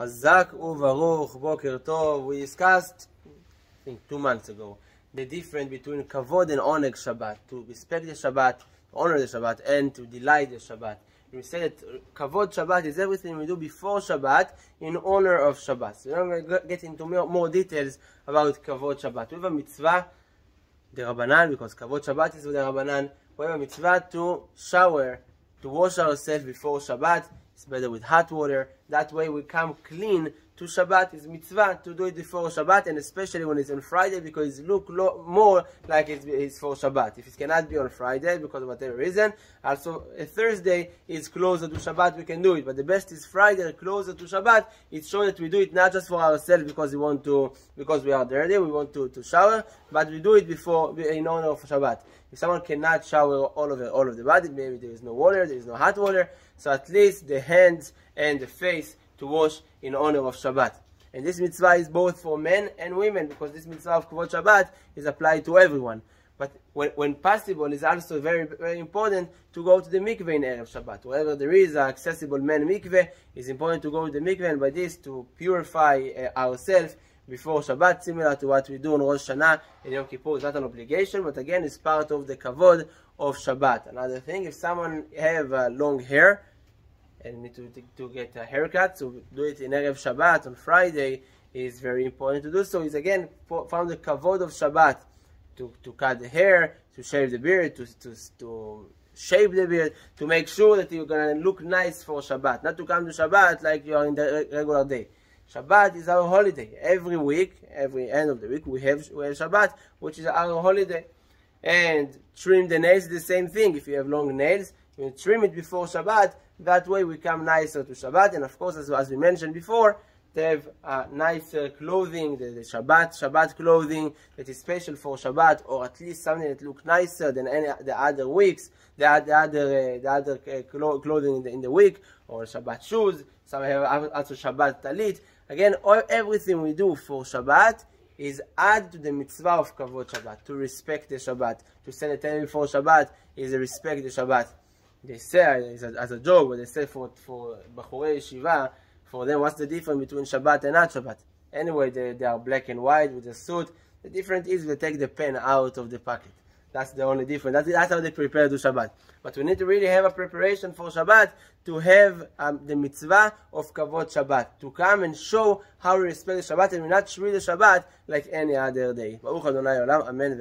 Chazak uvaruch, boker tov. We discussed, I think 2 months ago, the difference between kavod and oneg Shabbat, to respect the Shabbat, to honor the Shabbat, and to delight the Shabbat. We said that kavod Shabbat is everything we do before Shabbat in honor of Shabbat. So now we're going to get into more details about kavod Shabbat. We have a mitzvah, the Rabbanan, because kavod Shabbat is the Rabbanan. We have a mitzvah to shower, to wash ourselves before Shabbat. It's better with hot water. That way we come clean to Shabbat. It's mitzvah to do it before Shabbat, and especially when it's on Friday, because it looks more like it's for Shabbat. If it cannot be on Friday because of whatever reason, also a Thursday is closer to Shabbat, we can do it. But the best is Friday, closer to Shabbat. It shows that we do it not just for ourselves because we are dirty, we want to shower, but we do it in honor of Shabbat. If someone cannot shower all of the body, maybe there is no water, there is no hot water, so at least the hands and the face to wash in honor of Shabbat. And this mitzvah is both for men and women, because this mitzvah of Kavod Shabbat is applied to everyone. But when possible, it's also very, very important to go to the mikveh in Erev Shabbat. Wherever there is an accessible men mikveh, it's important to go to the mikveh, and by this to purify ourselves before Shabbat, similar to what we do on Rosh Hashanah and Yom Kippur. It's not an obligation, but again, it's part of the kavod of Shabbat. Another thing, if someone have long hair and need to get a haircut, so do it in Erev Shabbat on Friday is very important to do so. It's again from the kavod of Shabbat to cut the hair, to shave the beard, to shape the beard, to make sure that you're going to look nice for Shabbat, not to come to Shabbat like you are in the regular day. Shabbat is our holiday. Every week, every end of the week, we have Shabbat, which is our holiday. And trim the nails, the same thing. If you have long nails, you trim it before Shabbat. That way we come nicer to Shabbat. And of course, as we mentioned before, they have nicer clothing, the Shabbat clothing that is special for Shabbat, or at least something that looks nicer than the other weeks, the other clothing in the week, or Shabbat shoes. Some have also Shabbat talit. Again, everything we do for Shabbat is add to the mitzvah of kavod Shabbat, to respect the Shabbat. To send a table before Shabbat is to respect the Shabbat. They say, as a joke, but they say for Bachurei Yeshiva, for them, what's the difference between Shabbat and not Shabbat? Anyway, they are black and white with a suit. The difference is they take the pen out of the pocket. That's the only difference. That's how they prepare to Shabbat. But we need to really have a preparation for Shabbat, to have the mitzvah of kavod Shabbat, to come and show how we respect the Shabbat, and we not treat the Shabbat like any other day. Baruch Adonai Olam. Amen.